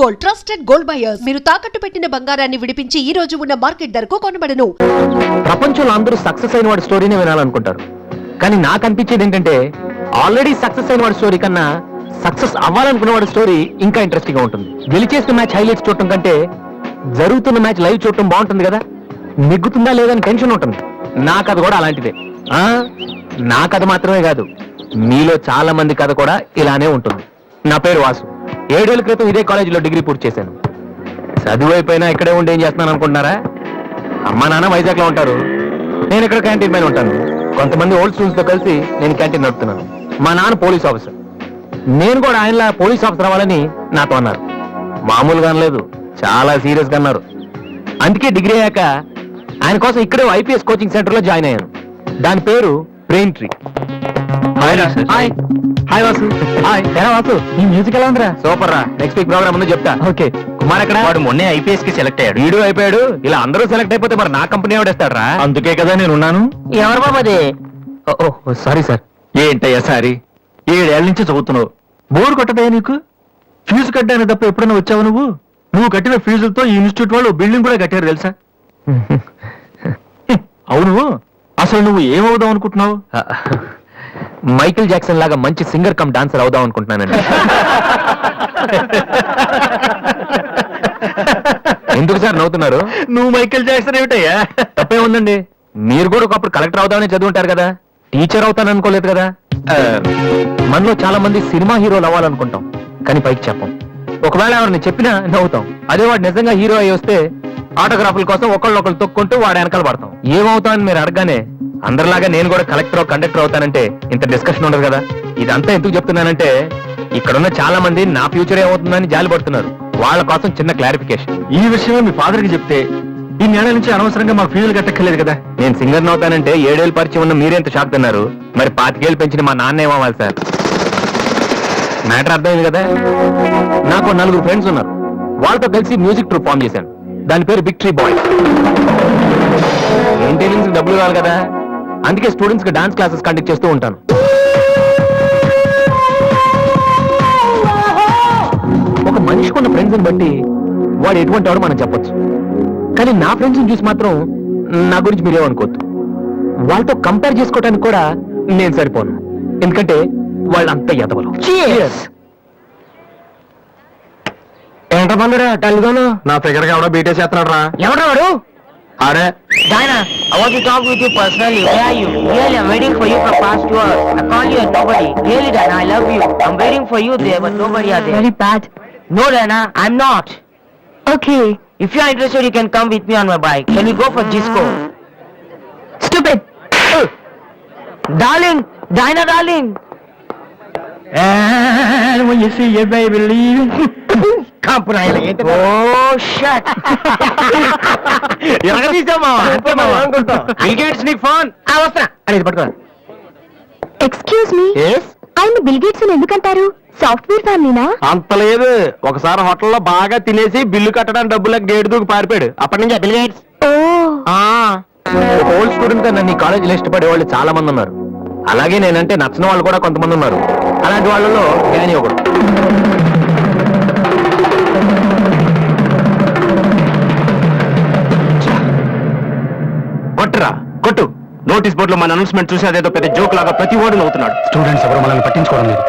Gold, trusted gold buyers. మీరు తాకట్టు పెట్టిన బంగారాన్ని విడిపించి ఈ రోజు ఉన్న మార్కెట్ ధరకు కొనబడను. ప్రపంచంలో అందరూ సక్సెస్ అయిన వాడి స్టోరీనే వినాలనుకుంటారు, కానీ నాకు అనిపించేది ఏంటంటే ఆల్రెడీ సక్సెస్ అయిన వాడి స్టోరీ కన్నా సక్సెస్ అవ్వాలనుకున్న వాడి స్టోరీ ఇంకా ఇంట్రెస్టింగ్ గా ఉంటుంది. గెలిచేసిన మ్యాచ్ హైలైట్స్ చూడటం కంటే జరుగుతున్న మ్యాచ్ లైవ్ చూడటం బాగుంటుంది కదా. నెగ్గుతుందా లేదని టెన్షన్ ఉంటుంది. నా కథ కూడా అలాంటిదే. నా కథ మాత్రమే కాదు, మీలో చాలా మంది కథ కూడా ఇలానే ఉంటుంది. నా పేరు వాసు. 7 ఏళ్ల క్రితం ఇదే కాలేజీలో డిగ్రీ పూర్తి చేశాను. చదువు అయిపోయినా ఇక్కడే ఉండి ఏం చేస్తున్నాను అనుకుంటున్నారా? అమ్మా నాన్న వైజాగ్ లో ఉంటారు, నేను ఇక్కడ క్యాంటీన్ పైన ఉంటాను. కొంతమంది ఓల్డ్ స్టూడెంట్స్ తో కలిసి నేను క్యాంటీన్ నడుపుతున్నాను. మా నాన్న పోలీస్ ఆఫీసర్, నేను కూడా ఆయనలా పోలీస్ ఆఫీసర్ అవ్వాలని నాతో అన్నారు. మామూలుగా అనలేదు, చాలా సీరియస్ గా అన్నారు. అందుకే డిగ్రీ అయ్యాక ఆయన కోసం ఇక్కడే ఐపీఎస్ కోచింగ్ సెంటర్ లో జాయిన్ అయ్యాను. దాని పేరు brain tree. Hi Vasu. Hi. ఎలా వాసు, ఈ మ్యూజిక్ ఎలా ఉందిరా? సూపర్ రా. నెక్స్ట్ వీక్ ప్రోగ్రామ్ ఉందో చెప్తా. ఓకే. కుమార్ ఎక్కడ? వాడు మొన్నే ఐపీఎస్ కి సెలెక్ట్ అయ్యాడు. వీడు అయిపోయాడు. ఇలా అందరూ సెలెక్ట్ అయిపోతే మరి నా కంపెనీ ఎవడేస్తాడు రా? అందుకే కదా నేను ఉన్నాను. ఎవరు బాబు అది? Sorry sir. ఏంటయ్యా సారీ? 7 ఏళ్ల నుంచి చదువుతున్నావు, బోర్ కొట్టదయ్యా నీకు? ఫీజు కట్టడానికి తప్ప ఎప్పుడైనా వచ్చావు నువ్వు? నువ్వు కట్టిన ఫీజులతో ఈ ఇన్స్టిట్యూట్ వాళ్ళు బిల్డింగ్ కూడా కట్టారు తెలుసా? అవును, అసలు నువ్వు ఏమవుదాం అనుకుంటున్నావు? మైకేల్ జాక్సన్ లాగా మంచి సింగర్ కమ్ డాన్సర్ అవుదాం అనుకుంటున్నానండి. ఎందుకు సార్ నవ్వుతున్నారు? నువ్వు మైకేల్ జాక్సన్ ఏమిటయ్యా? తప్పే ఉందండి, మీరు కూడా ఒకప్పుడు కలెక్టర్ అవుదామని చదువుంటారు కదా, టీచర్ అవుతాను అనుకోలేదు కదా. మనలో చాలా మంది సినిమా హీరోలు అవ్వాలనుకుంటాం, కానీ పైకి చెప్పం. ఒకవేళ ఎవరిని చెప్పినా నవ్వుతాం. అదే వాడు నిజంగా హీరో అయ్యి వస్తే ఆటోగ్రాఫ్ల కోసం ఒకళ్ళొకళ్ళు తొక్కుంటూ వాడు వెనకాల పడతాం. ఏమవుతామని మీరు అడగానే అందరిలాగా నేను కూడా కలెక్టర్ కండక్టర్ అవుతానంటే ఇంత డిస్కషన్ ఉండదు కదా. ఇదంతా ఎందుకు చెప్తున్నానంటే ఇక్కడున్న చాలా మంది నా ఫ్యూచర్ ఏమవుతుందని జాలి పడుతున్నారు. వాళ్ళ కోసం చిన్న క్లారిఫికేషన్. ఈ విషయమే మీ ఫాదర్ కి చెప్తే ఈ నెల నుంచి అనవసరంగా మా ఫీజులు కట్టక్కర్లేదు కదా. నేను సింగర్ అవుతానంటే 7 ఏళ్ళు పరిచయం ఉన్న మీరెంత షాక్ తిన్నారు, మరి 25 ఏళ్ళు పెంచిన మా నాన్న ఏమవ్వాలి సార్? మ్యాటర్ అర్థమైంది కదా. నాకు 4 ఫ్రెండ్స్ ఉన్నారు, వాళ్ళతో కలిసి మ్యూజిక్ ట్రూప్ ఫామ్ చేశాను. దాని పేరు బిగ్ ట్రీ బాయ్. మెయింటెనెన్స్ డబ్బులు కావాలి కదా, అందుకే స్టూడెంట్స్ కి డాన్స్ క్లాసెస్ కండక్ట్ చేస్తూ ఉంటాను. ఒక మనిషికి ఉన్న ఫ్రెండ్స్ ని బట్టి వాడు ఎటువంటి వాడు మనం చెప్పొచ్చు, కానీ నా ఫ్రెండ్స్ ని చూసి మాత్రం నా గురించి మీరేమనుకోవద్దు. వాళ్ళతో కంపేర్ చేసుకోవడానికి కూడా నేను సరిపోను, ఎందుకంటే వాళ్ళంతా ఎదవలు. ఏంట బంధురా టల్గాను? నా ఫిగర్ ఎవడో బీటే చేస్తున్నాడు రా. ఎవడా వాడు? అరే Diana, I want to talk with you personally. Where are you? Really, I'm waiting for you for past 2 hours. I called you and nobody. Really, Diana, I love you. I'm waiting for you there, but nobody are there. Very bad. No, Diana, I'm not. Okay. If you are interested, you can come with me on my bike. Can we go for disco? Stupid. Darling, Diana, darling. And when you see your baby leaving, Oh, shit. Excuse me. ఆయన bill gates ఎందుకంటారు? Software ఫ్యామిలీనా? అంత లేదు. ఒకసారి హోటల్లో బాగా తినేసి bill కట్టడానికి డబ్బులకు గేట్ దూకి పారిపోయాడు. అప్పటి నుంచి బిల్ గేట్స్. ఓల్డ్ స్టూడెంట్ గా నన్ను ఈ కాలేజీలో ఇష్టపడే వాళ్ళు చాలా మంది ఉన్నారు. అలాగే నేనంటే నచ్చిన వాళ్ళు కూడా కొంతమంది ఉన్నారు. అలాంటి వాళ్ళలో జ్ఞాని ఒకడు. కొట్టురా కొట్టు. నోటీస్ బోర్డులో మన అనౌన్స్మెంట్ చూసి అదేదో పెద్ద జోక్ లాగా ప్రతి ఓడు నవ్వుతున్నాడు. స్టూడెంట్స్ ఎవరు మనల్ని పట్టించుకోవడం లేదు.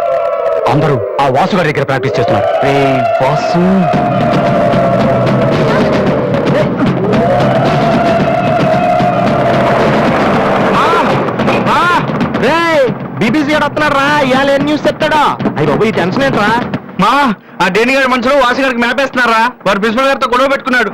అందరూ ఆ వాసు గారి దగ్గర ప్రాక్టీస్ చేస్తున్నారు. వాసు బీబీసీ గారు వస్తున్నాడు రా. ఇవాళ ఏం న్యూస్ చెప్తాడా? అయ్యి బాబు, ఈ టెన్షన్ ఏంట్రా? మా ఆ డేని గారి మనుషులు వాసు గారికి మేపేస్తున్నారా? వారు ప్రిన్సిపల్ గారితో గొడవ పెట్టుకున్నాడు.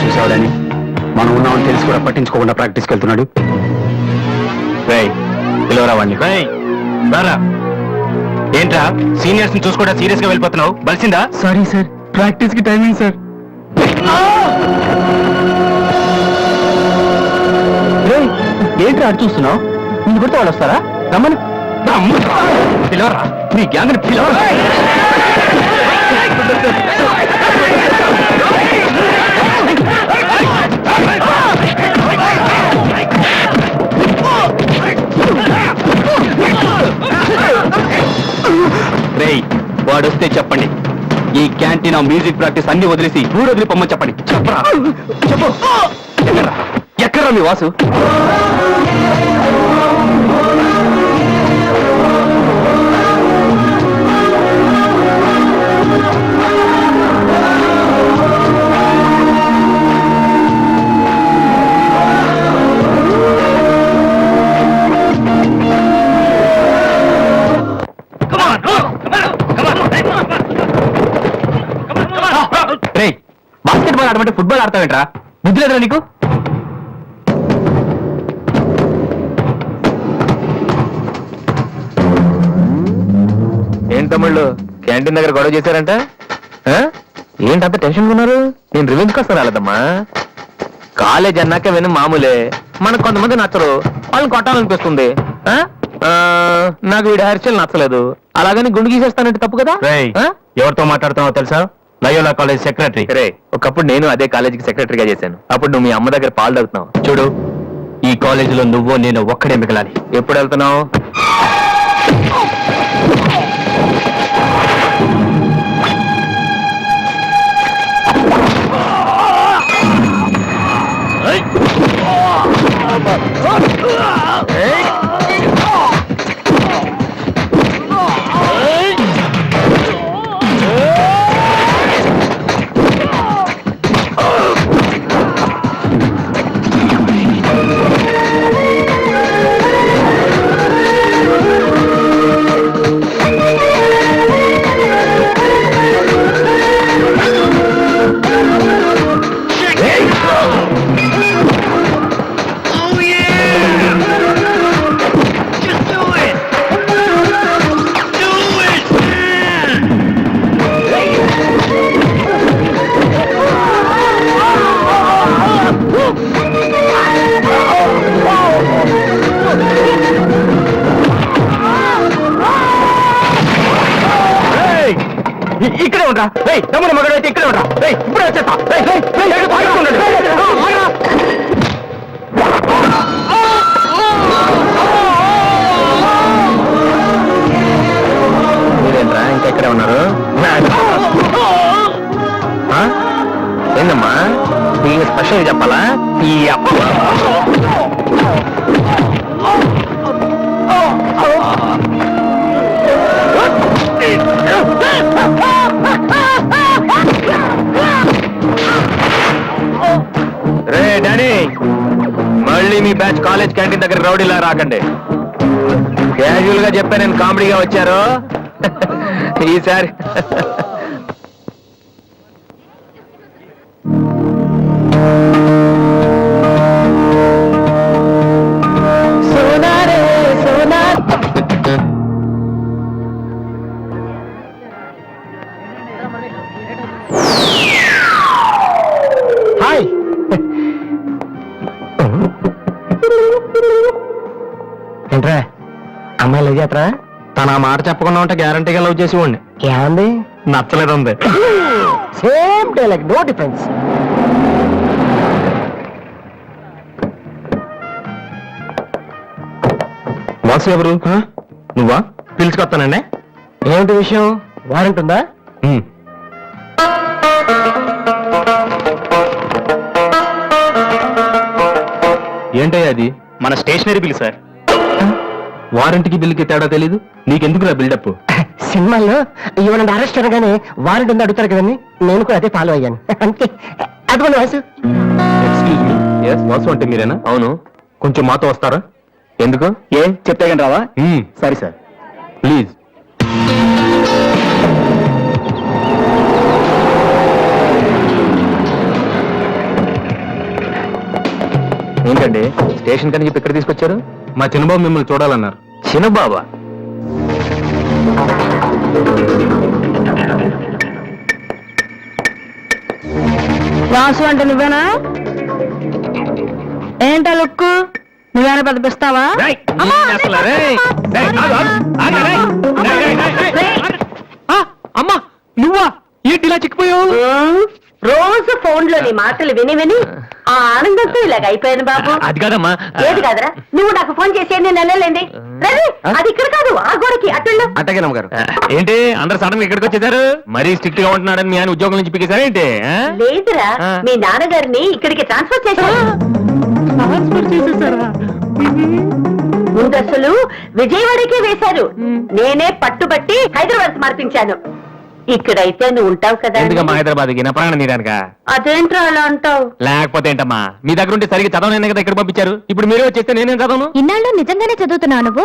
చూసావని మనం ఉన్నామని తెలిసి కూడా పట్టించుకోకుండా ప్రాక్టీస్కి వెళ్తున్నాడు. పిలవరా వాడిని. రారా. ఏంట్రా సీనియర్స్ ని చూసుకోవడం సీరియస్ గా వెళ్ళిపోతున్నావు? బలిసిందా? సారీ సార్, ప్రాక్టీస్ కి టైమింగ్ సార్. ఏంట్రా అటు చూస్తున్నావు? నిన్ను కొడితే వాళ్ళు వస్తారా? రమ్మని పిలవరా. నీ గ్యాంగ్ ని పిలవరా. తెలిస్తే చెప్పండి. ఈ క్యాంటీన్ మ్యూజిక్ ప్రాక్టీస్ అన్ని వదిలేసి ఊరు వదిలి పొమ్మని చెప్పండి. చెప్పరా చెప్పు. ఎక్కడా మీ వాసు? బాస్కెట్బాల్ ఆడమంటే ఫుట్బాల్ ఆడతావేంట్రా? బుద్ధి లేదురా నీకు? ఏంటి తమ్ముళ్ళు క్యాంటీన్ దగ్గర గొడవ చేశారంట? ఏంటంత టెన్షన్ ఉన్నారు? నేను రివెంజ్ కోసం రాలేదమ్మా. కాలేజ్ అన్నాక విని మామూలే. మనకు కొంతమంది నచ్చరు, వాళ్ళని కొట్టాలనిపిస్తుంది. నాకు వీడి హెయిర్ నచ్చలేదు, అలాగని గుండు గీసేస్తానంటే తప్పు కదా? ఎవరితో మాట్లాడుతున్నావో తెలుసా? Loyola college secretary. రే, ఒకప్పుడు నేను అదే కాలేజీకి సెక్రటరీగా చేశాను. అప్పుడు నువ్వు మీ అమ్మ దగ్గర పాలు తాగుతున్నావు. చూడు, ఈ కాలేజీలో నువ్వు నేను ఒక్కడే మిగలాలి. ఎప్పుడు వెళ్తున్నావు? ఇక్కడే ఉండరా? తమ్ముడు మగడు అయితే ఇక్కడే ఉండరా? ఇప్పుడు వచ్చేస్తా. మీరేంట్రా ఇంకా ఇక్కడే ఉన్నారు? ఏందమ్మా దీన్ని స్పెషల్ చెప్పాలా? ఈ రే డానీ, మళ్ళీ మీ బ్యాచ్ కాలేజ్ క్యాంటీన్ దగ్గర రౌడీలా రాకండి. క్యాజువల్ గా చెప్పా, నేను కామెడీగా వచ్చారు ఈసారి. హాయ్. ఏంట్రా అమ్మాయి లవ్ చేస్తారా? తన మాట చెప్పకుండా ఉంటే గ్యారంటీగా లవ్ చేసి ఉండి. ఏమంది? నచ్చలేదు ఉంది. Same dialogue, no difference. Vasu ఎవరు? నువ్వా? పిలుచుకొస్తానండి. ఏమిటి విషయం? వారెంట్ ఉందా? ఏంటయ్యా అది? మన స్టేషనరీ బిల్ సార్. వారంటీకి బిల్లుకి తేడా తెలీదు నీకెందుకురా బిల్డప్? సినిమాల్లో ఇవ్వనండి అరెస్ట్ అనగానే వారెంట్ ఉంది అడుగుతారు కదండి, నేను కూడా అదే ఫాలో అయ్యాను. అంతే. అదిగోండి Vasu. Excuse me. Yes, Vasu అంటే మీరేనా? అవును. కొంచెం మాతో వస్తారా? ఎందుకు? ఏ చెప్తే కానీ రావా? సరే సార్, ప్లీజ్. ఏంటండి స్టేషన్ కని చెప్పి ఇక్కడ తీసుకొచ్చారు? మా చిన్నబాబు మిమ్మల్ని చూడాలన్నారు. చిన్నబాబా? వాసు అంటే నువ్వేనా? ఏంటా లుక్కు? నువ్వేనా బతిపిస్తావా? అమ్మా నువ్వా? ఏంటి ఇలా చిక్కిపోయావు? రోజు ఫోన్ లోని మాటలు విని విని ఆ ఆనందంతో ఇలాగ అయిపోయాను బాబు. అది కాదమ్మా. ఏది కాదురా, నువ్వు నాకు ఫోన్ చేసి నేను వెళ్ళలేండి. రవి, అది ఇక్కడ కాదు, ఆ గోడకి అటుల్లో. అట్టగే నమ్మగారు. ఏంటి అందరు సడన్ గా ఇక్కడికి వచ్చేసారు? మరీ స్ట్రిక్ట్ గా ఉంటున్నాడని మీ ఆయన ఉద్యోగం నుంచి పిగేశారా ఏంటి? లేదురా, మీ నాన్నగారిని ఇక్కడికి ట్రాన్స్ఫర్ చేశారు. ముందు అసలు విజయవాడకే వేశారు. నేనే పట్టుబట్టి హైదరాబాద్ మార్పించాను. ఇక్కడైతే నువ్వు ఉంటావు కదా. ఎందుకమ్మా హైదరాబాద్కి? నా ప్రాణం తీయడానికా? అదేంట్రా అలా అంటావు? లేకపోతే ఏంటమ్మా, మీ దగ్గర ఉంటే సరిగ్గా చదవనే కదా ఇక్కడ పంపించారు. ఇప్పుడు మీరే వచ్చేస్తే నేనేం చదవను? ఇన్నాళ్ళు నిజంగానే చదువుతున్నావు నువ్వు?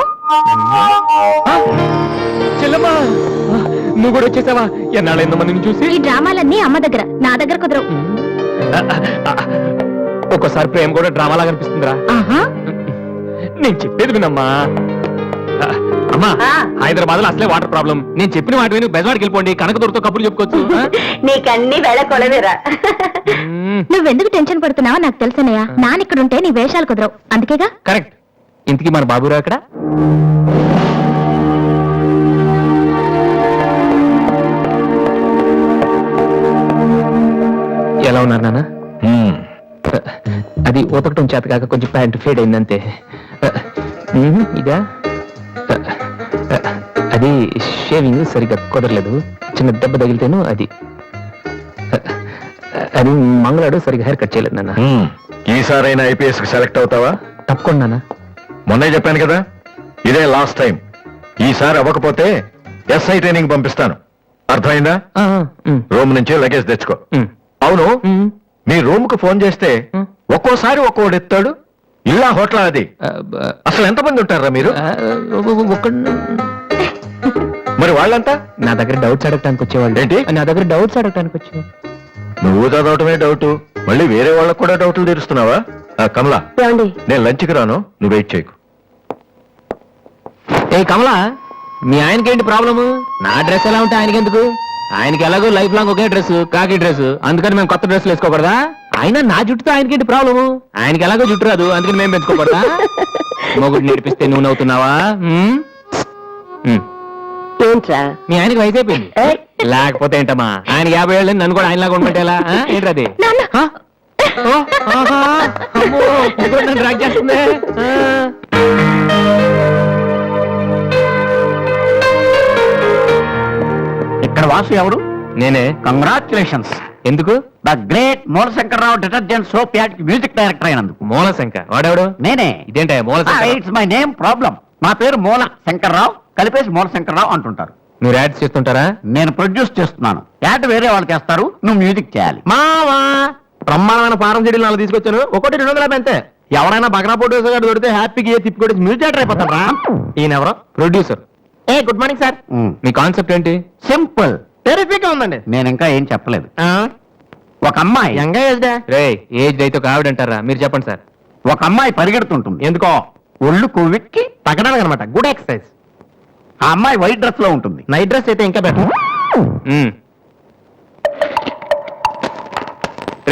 చెల్లమ్మా, నువ్వు కూడా వచ్చేసావా? ఎన్నాళ్ళు ఎంతమందిని చూసి. ఈ డ్రామాలన్నీ అమ్మ దగ్గర, నా దగ్గర కుదరవు. ఒక్కోసారి ప్రేమ కూడా డ్రామాలా కనిపిస్తుందిరా. ఆహా, నేను చెప్పేది వినమ్మా. అమ్మా, హైదరాబాద్ లో అసలే వాటర్ ప్రాబ్లం. నేను చెప్పిన వాటి విని బెజవాడికి వెళ్ళిపోండి, కనకదుర్తో కబుర్లు చెప్పుకోవచ్చు. నీకన్నీ వేళ కొలవేరా. నువ్వెందుకు టెన్షన్ పడుతున్నావో నాకు తెలుసనయ్యా. నానిక్కడుంటే నీ వేషాలు కుదరవు, అందుకేగా. కరెక్ట్. ఇంతకీ మన బాబురావు ఎక్కడ? ఎలా ఉన్నారు నాన్న? అది ఊతకటం చేత కాక కొంచెం ప్యాంట్ ఫేడ్ అయిందంతే. ఇదా? అది షేవింగ్ సరిగ్గా కుదరలేదు, చిన్న దెబ్బ తగిలితేను. అది అది మంగళాడు సరిగ్గా హెయిర్ కట్ చేయలేదు నాన్న. ఈసారైనా ఐపీఎస్ కి సెలెక్ట్ అవుతావా? తప్పకుండా నాన్న. మొన్నే చెప్పాను కదా, ఇదే లాస్ట్ టైం. ఈసారి అవ్వకపోతే ఎస్ఐ ట్రైనింగ్ పంపిస్తాను. అర్థమైందా? రూమ్ నుంచి లగేజ్ తెచ్చుకో. అవును, మీ రూమ్ కు ఫోన్ చేస్తే ఒక్కోసారి ఒక్కోడు ఎత్తాడు. ఇల్లా హోటల్ అది? అసలు ఎంతమంది ఉంటారా మీరు? మరి వాళ్ళంతా నా దగ్గర డౌట్స్ అడగటానికి వచ్చేవాళ్ళు. ఏంటి? నా దగ్గర డౌట్స్ అడగటానికి వచ్చేవాళ్ళు. నువ్వు చదవటమే డౌట్, మళ్ళీ వేరే వాళ్ళకు కూడా డౌట్లు తీరుస్తున్నావా? కమలా, నేను లంచ్కి రాను, నువ్వు వెయిట్ చేయకు. ఏ కమలా, మీ ఆయనకేంటి ప్రాబ్లము? నా డ్రెస్ ఎలా ఉంటే ఆయనకెందుకు? ఆయనకి ఎలాగో లైఫ్ లాంగ్ ఒకే డ్రెస్, కాకి డ్రెస్. అందుకని మేము కొత్త డ్రెస్లు వేసుకోకూడదా? ఆయన నా జుట్టుతో ఆయనకేంటి ప్రాబ్లము? ఆయనకి ఎలాగో జుట్టు రాదు, అందుకని మేము పెంచుకోకూడదా? మొగుడు నేర్పిస్తే నువ్వు నవ్వుతున్నావా? ఏంట్రా? మీ ఆయనకి వయసు అయిపోయింది. లేకపోతే ఏంటమ్మా, ఆయన 50 ఏళ్ళు నన్ను కూడా ఆయనలాగా ఉండమంటే ఎలా? ఏంటది? డ్రాక్ చేస్తుంది. ఇక్కడ వాసు ఎవరు? నేనే. కంగ్రాచులేషన్స్. ఎందుకు? The great Moolashankararao detergent soap ad music director అయినందుకు. మూలశంక వాడెవడు? నేనే. ఇదేంట Moolashanka? It's my name problem. నా పేరు మూల శంకర్రావు, కలిపేసి మూలశంకరరావు అంటుంటారు. మీరు యాడ్స్ చేస్తుంటారా? నేను ప్రొడ్యూస్ చేస్తున్నాను. యాడ్ వేరే వాళ్ళు చేస్తారు, నువ్వు మ్యూజిక్ చేయాలి. మావా, బ్రహ్మాండమైన ఫారం చెడీలు నాలుగు తీసుకొచ్చాను. ఒకటి 250 అంతే. ఎవరైనా బగ్రా ఫోటోస్ గారు దొరికితే హ్యాపీగా తిప్పికొట్టి మ్యూజిక్ డైరెక్టర్ అయిపోతారా? ఈయన ఎవరో producer. A good morning sir. Me concept ఏంటి? సింపుల్, టెరిఫిక్ ఉందండి. నేను ఇంకా ఏం చెప్పలేదు. ఒక అమ్మాయి రే ఏజ్ అయితే ఒక ఆవిడ అంటారా? మీరు చెప్పండి సార్. ఒక అమ్మాయి పరిగెడుతుంటుంది. ఎందుకో? ఒళ్ళు కొవ్వెక్కి తగ్గడానికి అనమాట. Good exercise. ఆ అమ్మాయి వైట్ డ్రెస్ లో ఉంటుంది. నైట్ డ్రెస్ అయితే ఇంకా బెటర్.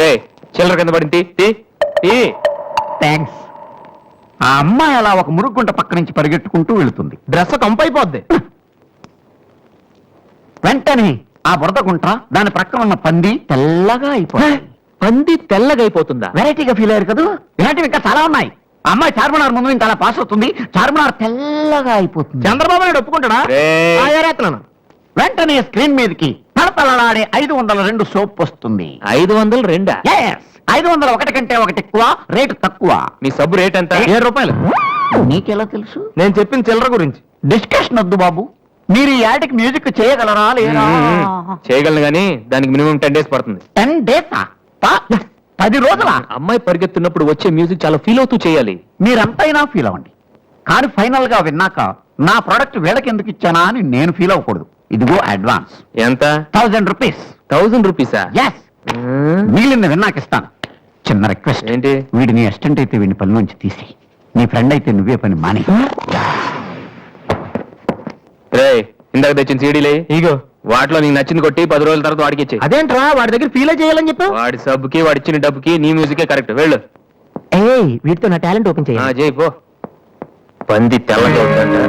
రే చిల్లర కింద పడింది. థ్యాంక్స్. ఆ అమ్మాయి అలా ఒక మురుగుంట పక్క నుంచి పరిగెట్టుకుంటూ వెళుతుంది. డ్రెస్ కంపైపోద్ది. వెంటనే ఆ బురద గుంట, దాని ప్రక్కన ఉన్న పంది తెల్లగా అయిపోయింది. పంది తెల్లగా అయిపోతుందా? వెరైటీగా ఫీల్ అయ్యారు కదా. ఇలాంటివి ఇంకా చాలా ఉన్నాయి. ఆ అమ్మాయి చార్మినార్ ముందు ఇంకా అలా పాస్ అవుతుంది, చార్మినార్ తెల్లగా అయిపోతుంది. చంద్రబాబు నాయుడు ఒప్పుకుంటాడా? వెంటనే స్క్రీన్ మీదకి తలతలలాడే 502 సోప్ వస్తుంది. 502? 501 కంటే ఒకటి ఎక్కువ, రేటు తక్కువ. మీ సబ్బు రేట్ ఎంత? 7 రూపాయలు. నీకెలా తెలుసు? నేను చెప్పిన చిల్లర గురించి. డిస్కషన్ వద్దు బాబు. మీరు ఈ యాడ్కి మ్యూజిక్ చేయగలరా లేదా? చేయగలను గానీ దానికి మినిమం 10 days పడుతుంది. 10 days? 10 రోజుల? అమ్మాయి పరిగెత్తున్నప్పుడు వచ్చే మ్యూజిక్ చాలా ఫీల్ అవుతూ చేయాలి. మీరంతైనా ఫీల్ అవ్వండి, కానీ ఫైనల్ గా విన్నాక నా ప్రోడక్ట్ వీళ్ళకి ఎందుకు ఇచ్చానా అని నేను ఫీల్ అవ్వకూడదు. ఇదిగో అడ్వాన్స్. ఎంత? 1000 రూపీస్. 1000 రూపీసా? ఎస్. మిగిలింది విన్నాక ఇస్తాను. చిన్న రిక్వెస్ట్. ఏంటి? వీడిని అసిస్టెంట్ అయితే వీడిని పని నుంచి తీసి, నీ ఫ్రెండ్ అయితే నువ్వే పని మాని. రే ఇందాక తెచ్చిన సీడీలే ఇగో, వాటిలో నీకు నచ్చింది కొట్టి 10 రోజుల తర్వాత వాడికి ఇచ్చే. అదేంట్రా, వాడి దగ్గర ఫీల్ చేయాలని చెప్పు. వాడి సబ్బుకి వాడి ఇచ్చిన డబ్బుకి నీ మ్యూజికే కరెక్ట్. వెళ్ళు. వీటితో నా టాలెంట్ ఓపెన్ చేయి పో. పంది తెల్లగా అవుతాడ.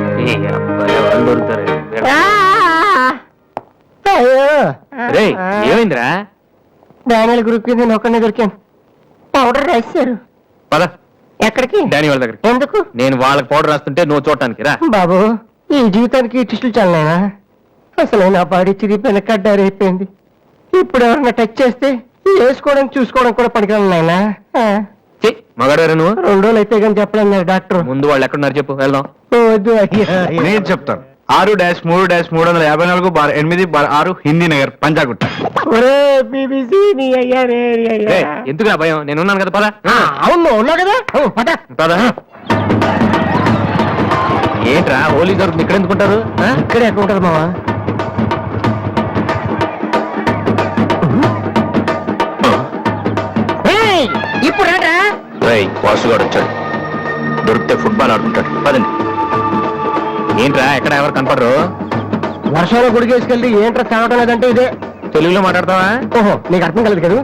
ఎవరు దొరుకుతారు? రే ఏమైందిరా? డానియల్ గ్రూప్ నేను ఒక్కనే దొరికాను. పౌడర్ రాశారు. పద ఎక్కడికి? డానీ వాళ్ళ దగ్గర. ఎందుకు? నేను వాళ్ళకి పౌడర్ రాస్తుంటే నువ్వు చూడటానికి రా. బాబు, ఈ జీవితానికి టిష్యూలు చాలనా? అసలు నా బాడీ చిరిగిపోయిన కడ్డారైపోయింది. ఇప్పుడు ఎవరన్నా టచ్ చేస్తే వేసుకోవడం చూసుకోవడం కూడా పనికిరాను నాయనా. మగాడారు నువ్వు. 2 రోజులు అయితే కానీ చెప్పలేదు డాక్టర్. ముందు వాళ్ళు ఎక్కడున్నారు చెప్పు, వెళ్దాం. వద్దు అయ్యా. నేను చెప్తాను. 6-3-358/8/6 హిందీ నగర్ పంజాగుట్ట. ఒరే బీబీసీ నీ అయ్యా రే నీ అయ్యా. ఏయ్, ఎందుకురా భయం, నేను ఉన్నాను కదా. పద. అవును ఉన్నావు కదా. పద. పద. ఏంట్రా హోలీ దొరుకుతుంది ఇక్కడ ఎందుకుంటారు? ఇక్కడే ఎక్కడ ఉంటుంది మావా? ఇప్పుడు రా. వాసుగాడు వచ్చాడు. దొరికితే ఫుట్బాల్ ఆడుకుంటాడు. పదండి. ఏంట్రా ఎక్కడ ఎవరు కనపడరు? వర్షంలో గుడికి వేసుకెళ్ళి ఏంట్రా చదవటం లేదంటే ఇదే. తెలుగులో మాట్లాడతావా? ఓహో, నీకు అర్థం కలదు కదా.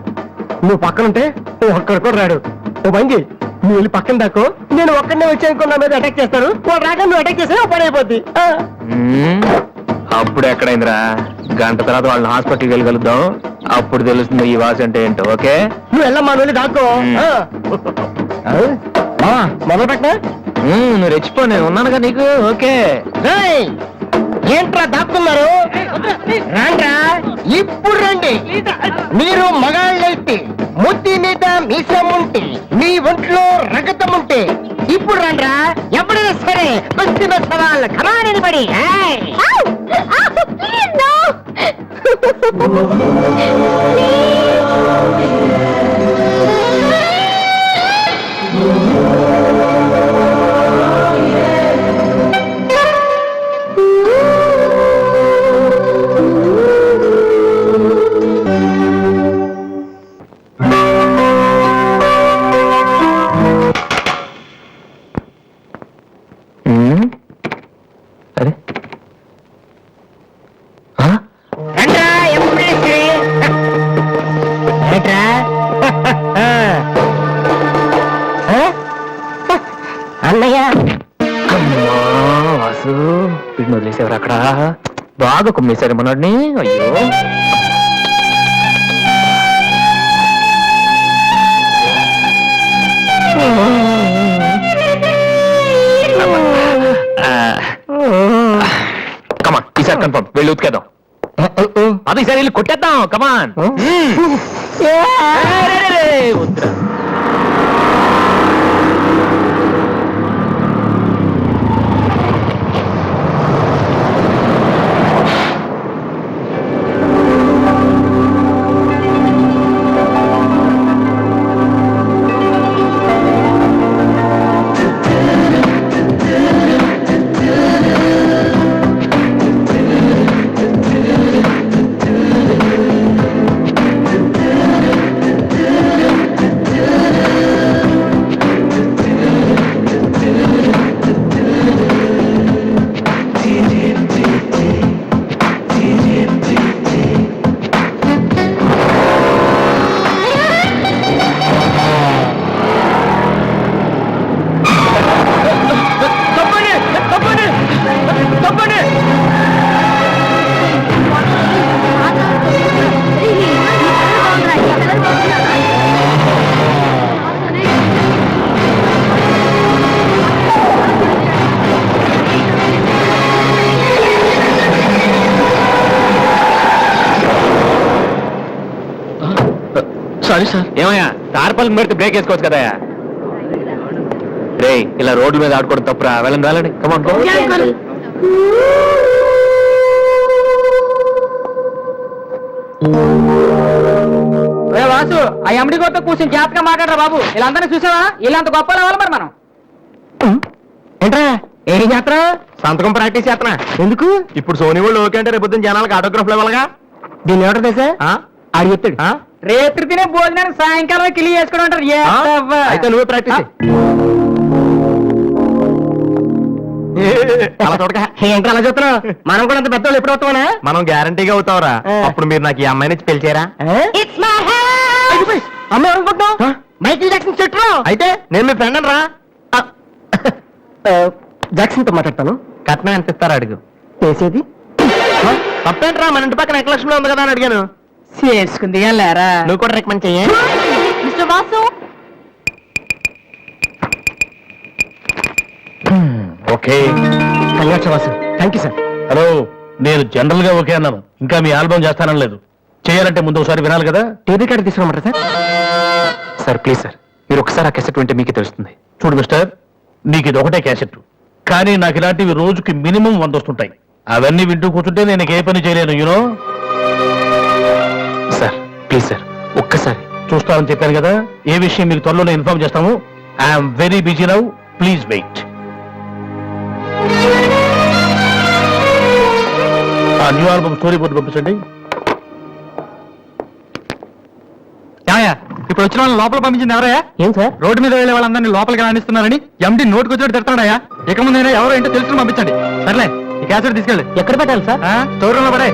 నువ్వు పక్కనుంటే నువ్వు ఒక్కడ కూడా రాడు. ఓ బంగి, నువ్వు వెళ్ళి పక్కన దాకో. నేను ఒక్కడనే వచ్చానుకో, నా మీద అటాక్ చేస్తారు. వాడు రాక నువ్వు అటాక్ చేస్తే పని అయిపోద్ది. అప్పుడు ఎక్కడైందిరా? గంట తర్వాత వాళ్ళని హాస్పిటల్కి వెళ్ళగలుగుతాం. అప్పుడు తెలుస్తుంది ఈ వాసి అంటే ఏంటో. ఓకే, నువ్వు వెళ్ళమ్మా, నువ్వు వెళ్ళి దాకో. మొదలు పెట్టినా నువ్వు రెచ్చిపో, నేను ఉన్నానుగా నీకు. ఓకే. ఏంట్రా దాక్కున్నారు? రాండ్రా, ఇప్పుడు రండి. మీరు మగాళ్ళైతే, ముద్ది మీద మీసం ఉంటే, మీ ఒంట్లో రగతం ఉంటే ఇప్పుడు రండ్రా. ఎప్పుడైనా సరే కుస్తీ సవాల్ కమానని పడి. అరే రండ్రా, ఎప్పుడైనా సరే. ఏంట్రా? అన్నయ్య, వాసు వీడిని వదిలేసేవారు అక్కడ. బాగా కుమ్మేశారు మనోడిని. అయ్యో, కమాన్, ఈసారి కన్ఫర్మ్ వెళ్ళి ఉతికేద్దాం. అది ఈసారి వెళ్ళి కొట్టేద్దాం. కమాన్. వద్దురా. Sorry sir. ఏమయ్యా, తార్పల్ని పెడితే బ్రేక్ వేసుకోవచ్చు కదా. రే, ఇలా రోడ్ల మీద ఆడుకోవడం తప్పురా. వెళ్ళండి వెళ్ళండి. కమాన్. వాసు, ఆ ఎమ్డి గోతో కూర్చొని జాగ్రత్తగా మాట్లాడరా బాబు. వీళ్ళందరినీ చూసావా? వీళ్ళంత గొప్ప రావాలి మరి మనం. ఏంట్రా ఏం చేస్తా? సంతకం ప్రాక్టీస్ చేస్తున్నా. ఎందుకు? ఇప్పుడు సోనీ వాళ్ళు ఓకే అంటే రేపు పొద్దున్న జనాలకు ఆటోగ్రాఫ్లు ఇవ్వాలిగా. దీన్ని ఎవరు తెలుసా? ఆడు చెప్తాడు. రేత్రి తినే భోజనానికి సాయంకాలం కిలి చేసుకోవడం అంటారు. అయితే నువ్వే ప్రాక్టీస్. అలా చూడక. ఏంట్రా అలా చూస్తున్నావు? మనం కూడా అంత పెద్దవాళ్ళు ఎప్పుడు అవుతామనా? మనం గ్యారంటీగా అవుతావురా. అప్పుడు మీరు నాకు ఈ అమ్మాయిని ఇచ్చి పెళ్లి చేయరా? అమ్మ అనుకుంటున్నావు? మైకిల్ జాక్సన్ చెట్టు. అయితే నేను మీ ఫ్రెండ్ రా. జాక్సన్ తో మాట్లాడతాను. కట్నం ఎంత ఇస్తారా అడుగు. చేసేది తప్పేంట్రా, మన ఇంటి పక్కన ఎక్లక్ష్మిలో ఉంది కదా అని అడిగాను. చేసుకుంది లేరా నువ్వు కూడా రికమెండ్ చెయ్యి. Mister Vasu okay Kalyanavasu thank you sir. Hello, నేను జనరల్ గా ఓకే అన్నాను, ఇంకా మీ ఆల్బమ్ చేస్తానని లేదు. చేయాలంటే ముందు ఒకసారి వినాలి కదా. టేబుల్ కార్డు తీసుకోమంటారా సార్? సార్ ప్లీజ్ సార్, మీరు ఒకసారి ఆ క్యాసెట్ వింటే మీకే తెలుస్తుంది. చూడు మిస్టర్, నీకు ఇది ఒకటే క్యాసెట్, కానీ నాకు ఇలాంటివి రోజుకి మినిమం 100 వస్తుంటాయి. అవన్నీ వింటూ కూర్చుంటే నేను ఏ పని చేయలేను, యూనో. సార్ ప్లీజ్ సార్, ఒక్కసారి చూస్తానని చెప్పాను కదా. ఏ విషయం మీకు త్వరలోనే ఇన్ఫార్మ్ చేస్తాము. I'm very busy now, please wait. ఆ న్యూ ఆల్బమ్ స్టోరీ బోర్డు పంపించండి. ఇప్పుడు వచ్చిన వాళ్ళని లోపల పంపించింది ఎవరయ్యా? ఏం సార్? రోడ్డు మీద వెళ్ళే వాళ్ళందరినీ లోపలికి రాణిస్తున్నారని ఎండి నోటుకు వచ్చినట్టు తిడతాడయ్యా. ఇక ముందైనా ఎవరో ఏంటో తెలుసుకుని పంపించండి. సర్లే, ఈ క్యాసెట్ తీసుకెళ్ళి ఎక్కడ పెట్టాలి సార్? స్టోర్ రూమ్ లో పడే.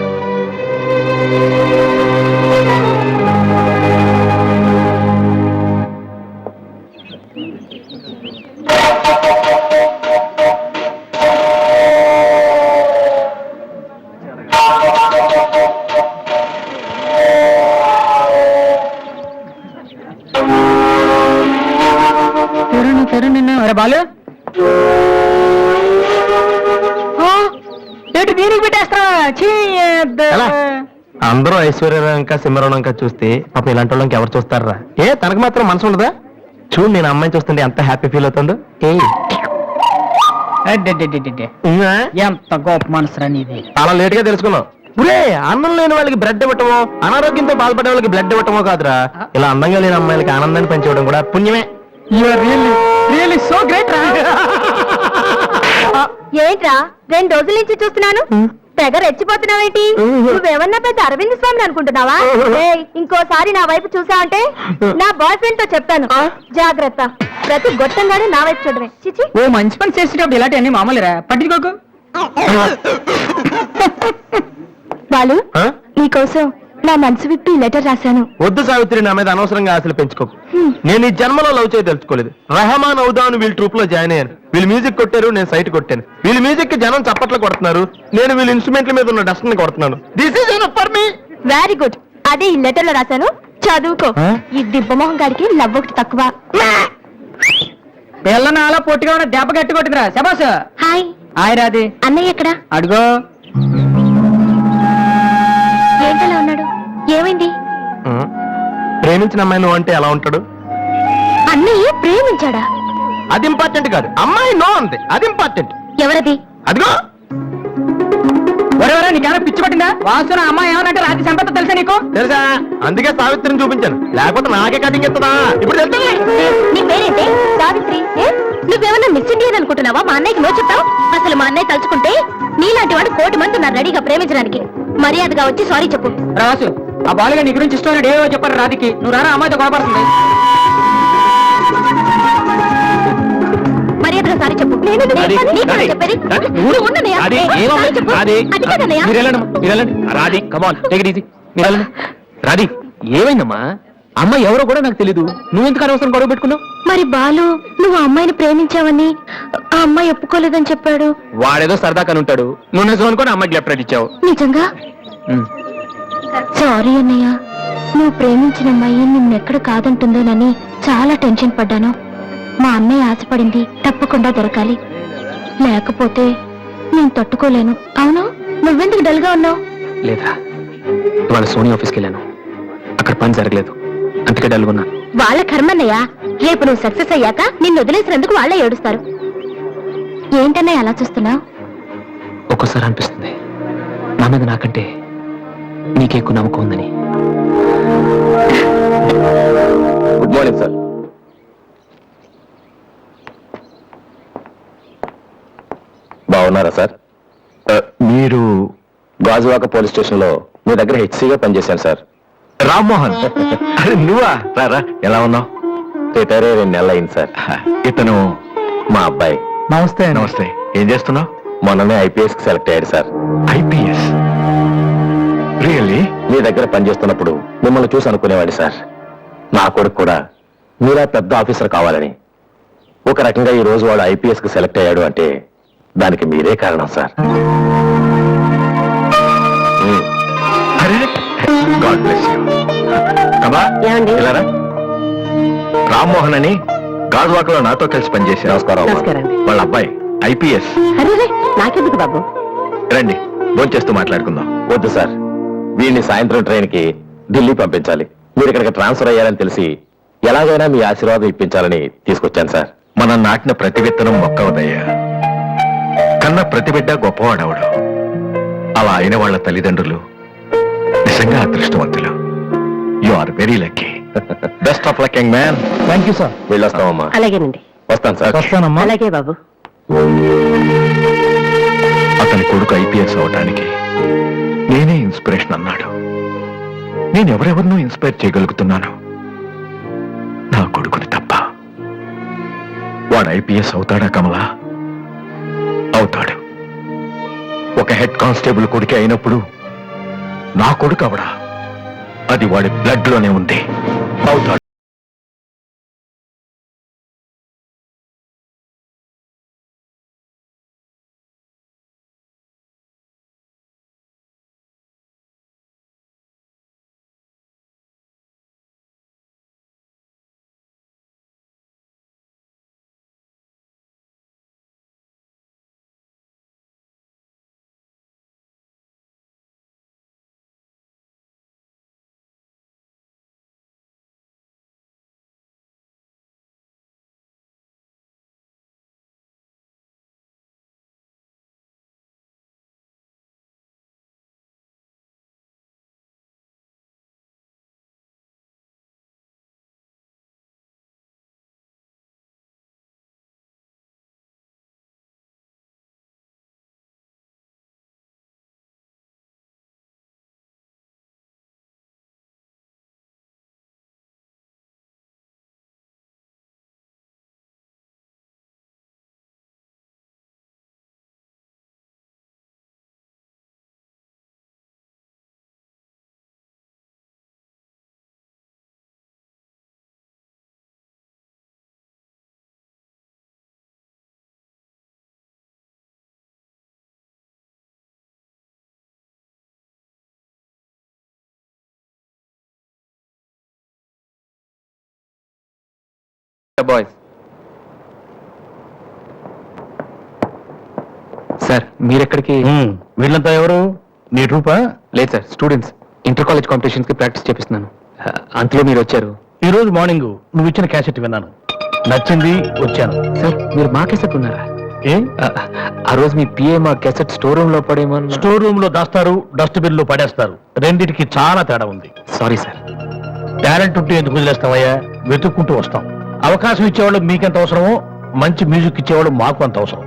బాలు ఏంటి దీనికి పెట్టేస్తా? ఎలా? అందరూ ఐశ్వర్యరంక సింహరణంక చూస్తే పాపం ఇలాంటి వాళ్ళకి ఎవరు చూస్తారా? తనకు మాత్రం మనసు ఉండదా? చూడు, నేను అమ్మాయిని చూస్తుంటే ఎంత హ్యాపీ ఫీల్ అవుతుందో. ఎంత గొప్ప మనసురా నీది. చాలా లేట్ గా తెలుసుకున్నావు. ఒరే, అన్నం లేని వాళ్ళకి బ్లడ్ ఇవ్వటమో, అనారోగ్యంతో బాధపడే వాళ్ళకి బ్లడ్ ఇవ్వటమో కాదురా, ఇలా అందంగా లేని అమ్మాయిలకి ఆనందాన్ని పంచివ్వడం కూడా పుణ్యమే. రియల్లీ సో గ్రేట్ రా. ఏంట్రా 2 రోజుల నుంచి చూస్తున్నాను తెగ రెచ్చిపోతున్నావేంటి? నువ్వేమన్నా పెద్ద అరవింద్ స్వామిని అనుకుంటున్నావా? ఏయ్, ఇంకోసారి నా వైపు చూసావంటే నా బాయ్ ఫ్రెండ్ తో చెప్తాను, జాగ్రత్త. ప్రతి గొట్టంగానే నా వైపు చూడవే. చిచి, ఓ మంచి పని చేసేటప్పుడు ఇలాంటివన్నీ మామూలురా, పట్టించుకోకు. బాలు, నీకోసం నా మనసు విప్పి లెటర్ రాశాను. వద్దు సావిత్రి, నా మీద అనవసరంగా ఆశలు పెంచుకోకు. నేను ఈ జన్మలో లవ్ చేయ తెలుసుకోలేదు. రెహమాన్ అవుదాను వీళ్ళ ట్రూప్ లో జాయిన్ అయ్యాను. వీళ్ళు మ్యూజిక్ కొట్టారు, నేను సైట్ కొట్టాను. వీళ్ళ మ్యూజిక్ కి జనం చప్పట్లు కొడుతున్నారు, నేను వీళ్ళ ఇన్స్ట్రుమెంట్ల మీద ఉన్న డస్ట్ ని కొడుతున్నాను. This is enough for me. Very good, అదే ఈ లెటర్ లో రాశాను, చదువుకో. ఈ దిబ్బమోహం గారికి లవ్ ఒకటి తక్కువ. పిల్లని అలా పొట్టిగా ఉన్న దెబ్బ గట్టి కొట్టిందిరా. శబాస్. హాయ్. రాది అన్నయ్య ఎక్కడ? అడుగో. ఏంటలా ఉన్నాడు? ఏమైంది? ప్రేమించిన అమ్మాయి నువ్వు అంటే ఎలా ఉంటాడు? అన్నయ్య ప్రేమించాడా? అది ఇంపార్టెంట్ కాదు, అమ్మాయి నో అంతే, అది ఇంపార్టెంట్. ఎవరది? అదిగో. ఒరేవరే, నీకేమైనా పిచ్చి పట్టిందా? వాసున అమ్మాయి ఏమనంటే రాత్రి సంపద తెలుసా నీకు? తెలుసా? అందుకే సావిత్రిని చూపించాను, లేకపోతే నాకే కటింగ్ ఎత్తదా. ఇప్పుడు తెలుస్తుంది. నీ పేరేంటి? సావిత్రి. నువ్వేమన్నా మిస్ ఇండియన్ అనుకుంటున్నావా? మా అన్నయ్యకి నో చెప్తావు? అసలు మా అన్నయ్య తలుచుకుంటే నీలాంటి వాడు 1,000,000 మంది ఉన్నారు రెడీగా ప్రేమించడానికి. మర్యాదగా వచ్చి సారీ చెప్పు. రాసు, ఆ బాలుగా నీ గురించి ఇష్టం ఏవో చెప్పారు రాధికి. నువ్వు రారా, అమ్మాయితో గొడవపడుతుంది. మర్యాదగా సారీ చెప్పు. చెప్పేది నువ్వు ఉన్ననయ్య. సారీ చెప్పు. అది కాదన్నయ్య. రాధి, కమాన్, టేక్ ఇట్ ఈజీ. రాధి, ఏమైందమ్మా? అమ్మాయి ఎవరో కూడా నాకు తెలీదు, నువ్వెందుకు అనవసరం గొడవ పెట్టుకున్నావు? మరి బాలు, నువ్వు ఆ అమ్మాయిని ప్రేమించావని ఆ అమ్మాయి ఒప్పుకోలేదని చెప్పాడు. వాడేదో సరదా కని ఉంటాడు, నువ్వు నిజం అనుకోని అమ్మాయికి లెఫ్ట్ ఇచ్చావు. నిజంగా? సారీ అన్నయ్య, నువ్వు ప్రేమించిన అమ్మాయి నిన్నెక్కడ కాదంటుందోనని చాలా టెన్షన్ పడ్డాను. మా అన్నయ్య ఆశపడింది తప్పకుండా దొరకాలి, లేకపోతే నేను తట్టుకోలేను. అవును, నువ్వెందుకు డల్ గా ఉన్నావు? లేదా, ఇవాళ సోనీ ఆఫీస్కి వెళ్ళాను, అక్కడ పని జరగలేదు, అందుకే డల్గున్నా. వాళ్ళ కర్మన్నయ్య, రేపు నువ్వు సక్సెస్ అయ్యాక నిన్ను వదిలేసినందుకు వాళ్ళే ఏడుస్తారు. ఏంటన్నయ్య అలా చూస్తున్నావు? ఒక్కోసారి అనిపిస్తుంది నా మీద నాకంటే నీకే ఎక్కువ నమ్మకం ఉందని. Good morning sir. బాగున్నారా సార్? మీరు గాజువాక పోలీస్ స్టేషన్ లో మీ దగ్గర హెచ్సీగా పనిచేశాను సార్. రామ్మోహన్. అరే నువ్వా? రారా, ఎలా ఉన్నావు? రిటైర్ 2 నెలలు అయింది సార్. ఇతను మా అబ్బాయి. నమస్తే. నమస్తే. ఏం చేస్తున్నావు? మొన్ననే ఐపీఎస్ కి సెలెక్ట్ అయ్యాడు సార్. ఐపీఎస్? రియల్లీ? మీ దగ్గర పనిచేస్తున్నప్పుడు మిమ్మల్ని చూసి అనుకునేవాడి సార్, నా కొడుకు కూడా మీరా పెద్ద ఆఫీసర్ కావాలని. ఒక రకంగా ఈ రోజు వాడు ఐపీఎస్ కి సెలెక్ట్ అయ్యాడు అంటే దానికి మీరే కారణం సార్. God bless you. కమా ఏమండి? ఇలారా. రామ్మోహన్ అని గాజువాకలో నాతో కలిసి పనిచేశారు. నమస్కారం అండి. వాళ్ళ అబ్బాయి ఐపీఎస్. అరే నాకెందుకు బాబు? రండి భోంచేస్తూ మాట్లాడుకుందాం. వద్దు సార్, వీడిని సాయంత్రం ట్రైన్ కి ఢిల్లీ పంపించాలి. మీరు ఇక్కడికి ట్రాన్స్ఫర్ అయ్యారని తెలిసి ఎలాగైనా మీ ఆశీర్వాదం ఇప్పించాలని తీసుకొచ్చాను సార్. మనం నాటిన ప్రతి విత్తనం మొక్కవదయ్యా. కన్న ప్రతి బిడ్డ గొప్పవాడవడు. అలా అయిన వాళ్ళ తల్లిదండ్రులు నిజంగా అదృష్టవంతులు. You are very lucky. Best of luck young man. Thank you sir. వెళ్ళొస్తామమ్మా. అలాగేనండి. వస్తాను సార్. వస్తానమ్మా. అలాగే బాబు. అతని కొడుకు ఐపీఎస్ అవడానికి నేనే ఇన్స్పిరేషన్ అన్నాడు. నేను ఎవరెవరినో ఇన్స్పైర్ చేయగలుగుతున్నాను, నా కొడుకుని తప్ప. వాడు ఐపీఎస్ అవుతాడా కమలా? అవుతాడు. ఒక హెడ్ కానిస్టేబుల్ కొడుకే అయినప్పుడు నా కొడుకు అవడా? అది వాడి బ్లడ్ లోనే ఉంది. అవుతాడు. బాయ్స్. సార్ మీరెక్కడికి? వీళ్ళంతా ఎవరు? నీ ట్రూపా? లేదు sir, students. Inter college competitions కి ప్రాక్టీస్ చేపిస్తున్నాను. అంతలో మీరు వచ్చారు. ఈ రోజు మార్నింగ్ నువ్వు ఇచ్చిన క్యాసెట్ విన్నాను, నచ్చింది, వచ్చాను. సార్ మీరు మా కెసెట్ ఉన్నారా? ఏ? ఆ రోజు మీ పిఏ మా కెసెట్ స్టోర్ రూమ్ లో పడేమని. స్టోర్ రూమ్ లో దాస్తారు, డస్ట్బిన్ లో పడేస్తారు. రెండిటికి చాలా తేడా ఉంది. Sorry sir. టాలెంట్ ఉంటే ఎందుకు వదిలేస్తామయ్యా? వెతుక్కుంటూ వస్తాం. అవకాశం ఇచ్చేవాళ్ళు మీకెంత అవసరమో, మంచి మ్యూజిక్ ఇచ్చేవాళ్ళు మాకు అంత అవసరం.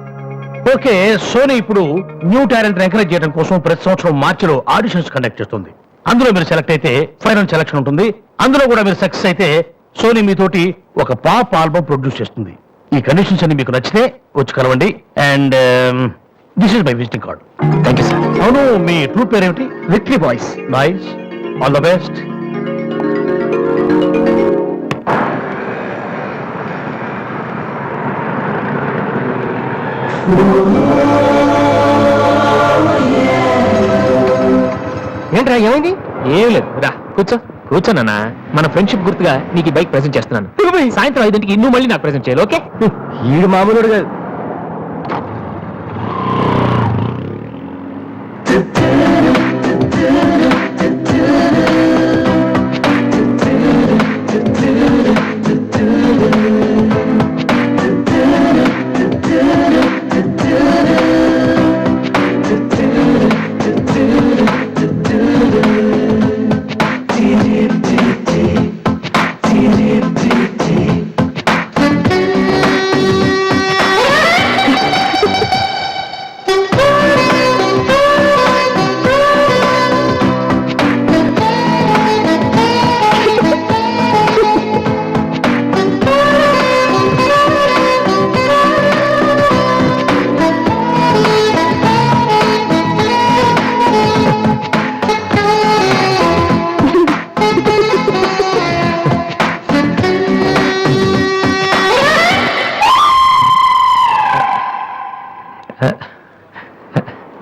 ఓకే, సోనీ ఇప్పుడు న్యూ టాలెంట్ ఎంకరేజ్ చేయడం కోసం ప్రతి సంవత్సరం మార్చిలో ఆడిషన్స్ కండక్ట్ చేస్తుంది. అందులో మీరు సెలెక్ట్ అయితే ఫైనల్ సెలక్షన్ ఉంటుంది. అందులో కూడా మీరు సక్సెస్ అయితే సోనీ మీతోటి ఒక పాప్ ఆల్బమ్ ప్రొడ్యూస్ చేస్తుంది. ఈ కండిషన్స్ అన్ని మీకు నచ్చితే వచ్చి కలవండి. And this is my visiting card. Thank you sir. అవును, మీ ట్రూప్ పేరేమిటి? Victory boys. Nice, all the best. ఏంట్రా ఏమైంది? ఏం లేదు, రా కూర్చో. కూర్చోనన్నా, మన ఫ్రెండ్షిప్ గుర్తుగా నీకు ఈ బైక్ ప్రెజెంట్ చేస్తున్నాను. సాయంత్రం 5ంటికి నువ్వు మళ్ళీ నాకు ప్రెజెంట్ చేయాలి, ఓకే? ఈడు మామూలుడు కాదు.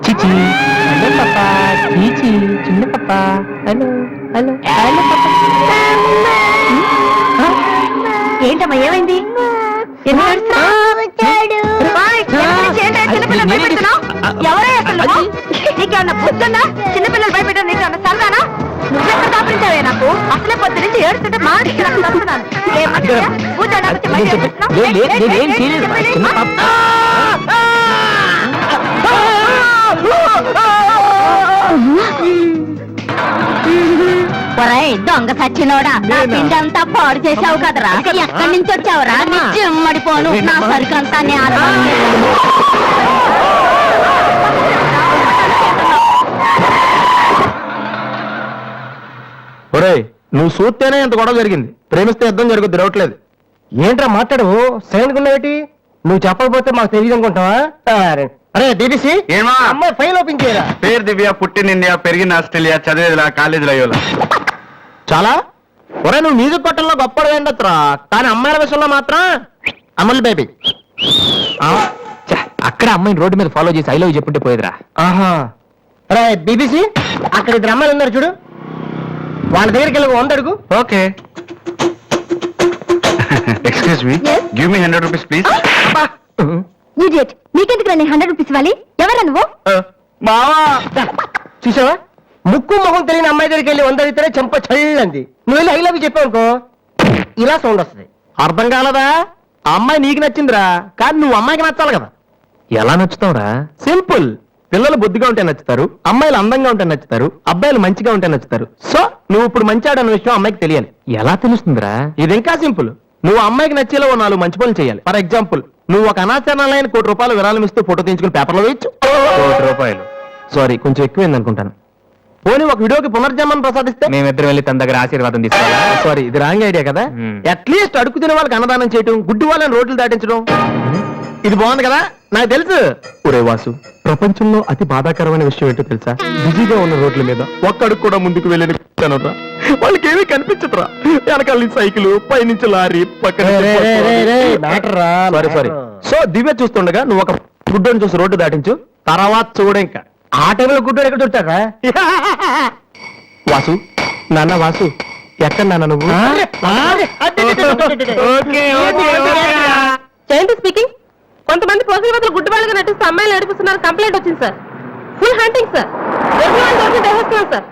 చిచి హలో పాపా, చీచి చిన్న పాపా, హలో ఏంటమ్మా ఏమైంది ఎవరే అసలు నువ్వు? నీకేమన్నా బుద్ధుందా? చిన్నపిల్లలు భయపెట్టా నీకేమన్నా సరదానా? నువ్వెక్కడ దాపించావే నాకు? అసలే పొద్దు నుంచి ఏడుస్తుంటే మానేసి నాకు వస్తున్నాను. ఏం మంచిదా? కూర్చోండి, వచ్చి బయట ఏడుస్తున్నావు? నేనేం చేయలేదు. చిన్న పాప. ఒరేయ్ దొంగ సచ్చినోడా, నా పిండంతా పాడు చేసావు కదరా. ఎక్కడి నుంచి వచ్చావురా? నీ చిమ్మడిపోను, నా సరికంతా నేల. ఒరేయ్ నువ్వు చూస్తేనే ఇంత గొడవ జరిగింది, ప్రేమిస్తే యుద్ధం జరుగుద్ది రావట్లేదు. ఏంట్రా మాట్లాడు సైలెంట్ ఉన్నావేటి? నువ్వు చెప్పకపోతే మాకు తెలియదు అనుకుంటావా? అరే బీబీసీ ఏమా? అమ్మాయి ఫైల్ ఓపెన్ చేయరా. పేరు దివ్య, పుట్టిన ఇండియా, పెరిగిన ఆస్ట్రేలియా, చదివేదిలా కాలేజీలో అయ్యోలా. చాలా ఒరే నువ్వు మ్యూజిక్ కొట్టంలో గొప్పడు ఏంటత్రా, కానీ అమ్మాయిల విషయంలో మాత్రం అమల్ బేబీ. అక్కడ అమ్మాయిని రోడ్డు మీద ఫాలో చేసి ఐ లవ్ చెప్పుంటే పోయేదిరా. ఆహా. అరే బీబీసీ అక్కడ ఇద్దరు అమ్మాయిలు ఉన్నారు చూడు, వాళ్ళ దగ్గరికి వెళ్ళి 100 అడుగు. Okay. Excuse me, give me 100 rupees please. Idiot, నీకెందుకు నేను 100 రూపీస్ ఇవ్వాలి? ఎవరా నువ్వు? బావా చూసావా, ముక్కు మొహం తెలియని అమ్మాయి దగ్గరికి వెళ్ళి 100 అడిగితేనే చెంప చల్లంది. నువ్వు వెళ్ళి ఐ లవ్ చెప్పావు అనుకో, ఇలా సౌండ్ వస్తుంది. అర్థం కాలదా? ఆ అమ్మాయి నీకు నచ్చిందిరా, కానీ నువ్వు అమ్మాయికి నచ్చాలి కదా. ఎలా నచ్చుతావురా? సింపుల్. పిల్లలు బుద్ధిగా ఉంటే నచ్చుతారు, అమ్మాయిలు అందంగా ఉంటే నచ్చుతారు, అబ్బాయిలు మంచిగా ఉంటే నచ్చుతారు. సో నువ్వు ఇప్పుడు మంచివాడన్న విషయం అమ్మాయికి తెలియాలి. ఎలా తెలుస్తుందిరా? ఇది ఇంకా సింపుల్. నువ్వు అమ్మాయికి నచ్చేలా 4 మంచి పనులు చేయాలి. ఫర్ ఎగ్జాంపుల్, నువ్వు ఒక అనాచరణలైన ₹1,00,00,000 విరాళం ఇస్తూ ఫోటో తీయించుకుని పేపర్లో వేయచ్చు. ₹1,00,00,000 సారీ, కొంచెం ఎక్కువైంది అనుకుంటాను. పోనీ ఒక వీడియోకి పునర్జన్మను ప్రసాదిస్తే మేమిద్దరం వెళ్ళి తన దగ్గర ఆశీర్వాదం తీసుకోవాలా? సారీ, ఇది రాంగ్ ఐడియా కదా. అట్లీస్ట్ అడుగు తినే వాళ్ళకి అన్నదానం చేయటం, గుడ్డి వాళ్ళని రోడ్లు దాటించడం, ఇది బాగుంది కదా. నాకు తెలుసు. ఒరే వాసు, ప్రపంచంలో అతి బాధాకరమైన విషయం ఏంటో తెలుసా? బిజీగా ఉన్న రోడ్ల మీద ఒక్క అడుగు కూడా ముందుకు వెళ్ళని వాళ్ళకి ఏమీ కనిపించదురా. వెనకాల నుంచి సైకిల్, పైనుంచి లారీ, సారీ సారీ. సో దివ్య చూస్తుండగా నువ్వు ఒక గుడ్డని చూసి రోడ్డు దాటించు, తర్వాత చూడ. ఇంకా ఆ టైంలో గుడ్డు ఎక్కడ దొరుకుతారా? వాసు, నాన్న వాసు, ఎక్కడ నాన్న నువ్వు? జయంతి స్పీకింగ్. కొంతమంది పోలీసుల వద్ద గుడ్డి వాళ్ళగా నటిస్తూ అమ్మాయిలు నడిపిస్తున్నారు. కంప్లైంట్ వచ్చింది సార్. Full hunting sir. దొరికిన సార్.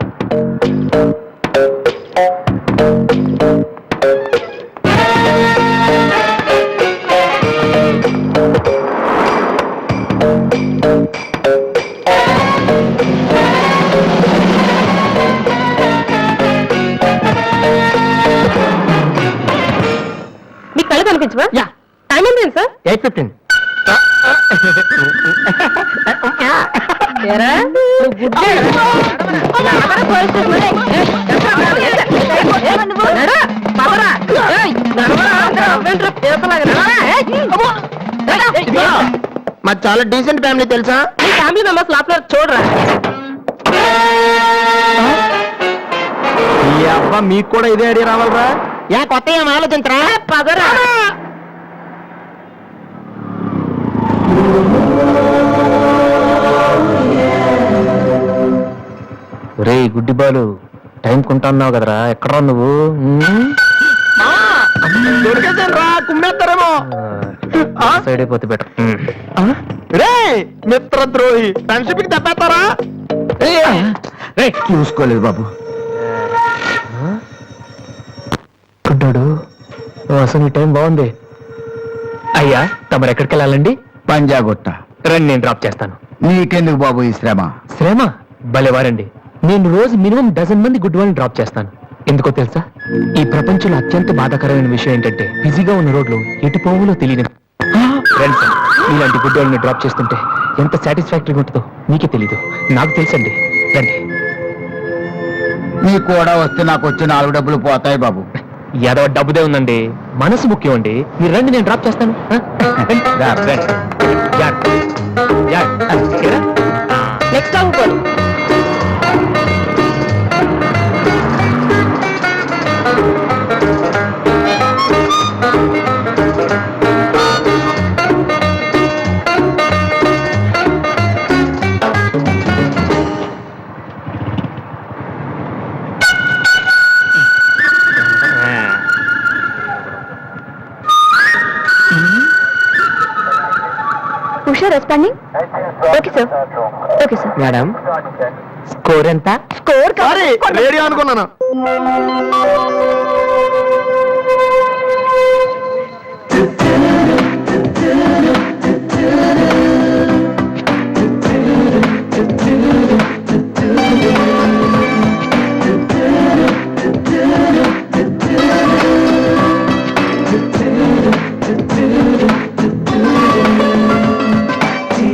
మీ కళ్ళు కనిపించవా? యా. టైం ఏంటి సార్? 8:15. ఏరా, నువ్వు గుడ్డే. నడవరా, పోలీస్ స్టేషన్. నడవరా, పదరా. ఏయ్, నడవరా, అవ్వేంట్రా, పేపర్లాగా నడవరా. మాది చాలా డీసెంట్ ఫ్యామిలీ తెలుసా? మీ ఫ్యామిలీ మెంబర్స్ లోపల చూడరా. ఈ అబ్బా మీకు కూడా ఇదే ఐడియా రావాలరా? యా కొత్త ఏం ఆలోచించరా? పదరా. ఒరే గుడ్డి బాలు, టైం కొంటున్నావు కదరా, ఎక్కడా నువ్వు? కుమ్మేస్తారేమో. సైడ్ అయిపోతే బెటర్. రే మిత్రద్రోహి, ఫ్రెండ్షిప్ కి తప్పేస్తారా? చూసుకోలేదు బాబు. గుడ్డాడు, అసలు ఈ టైం బాగుంది. అయ్యా తమరు ఎక్కడికి వెళ్ళాలండి? పంజాగుట్ట. రండి, నేను డ్రాప్ చేస్తాను. నీకెందుకు బాబు ఈ శ్రమ? శ్రమ భలేవారండి. నేను రోజు మినిమం 12 మంది గుడ్ వాళ్ళని డ్రాప్ చేస్తాను. ఎందుకో తెలుసా? ఈ ప్రపంచంలో అత్యంత బాధాకరమైన విషయం ఏంటంటే బిజీగా ఉన్న రోడ్లు ఎటు పోవులో తెలియదు. ఫ్రెండ్స్, ఇలాంటి గుడ్ వాళ్ళని డ్రాప్ చేస్తుంటే ఎంత సాటిస్ఫాక్టరీగా ఉంటుందో మీకే తెలీదు, నాకు తెలుసండి. రండి. నీ కూడా వస్తే నాకు వచ్చే 4 డబ్బులు పోతాయి బాబు. ఏదో డబ్బుదే ఉందండి, మనసు ముఖ్యం అండి. మీరు రండి, నేను డ్రాప్ చేస్తాను. నెక్స్ట్ అవుకోండి. Usha responding. Okay sir, okay sir. Madam score ఎంత? స్కోర్ రేడియో అనుకున్నాను.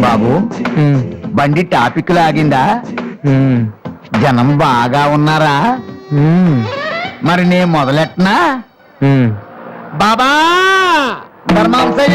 బాబు బండి టాపిక్ లాగిందా? జనం బాగా ఉన్నారా? మరి నేను మొదలెట్టనా? బాబా ధర్మాంశ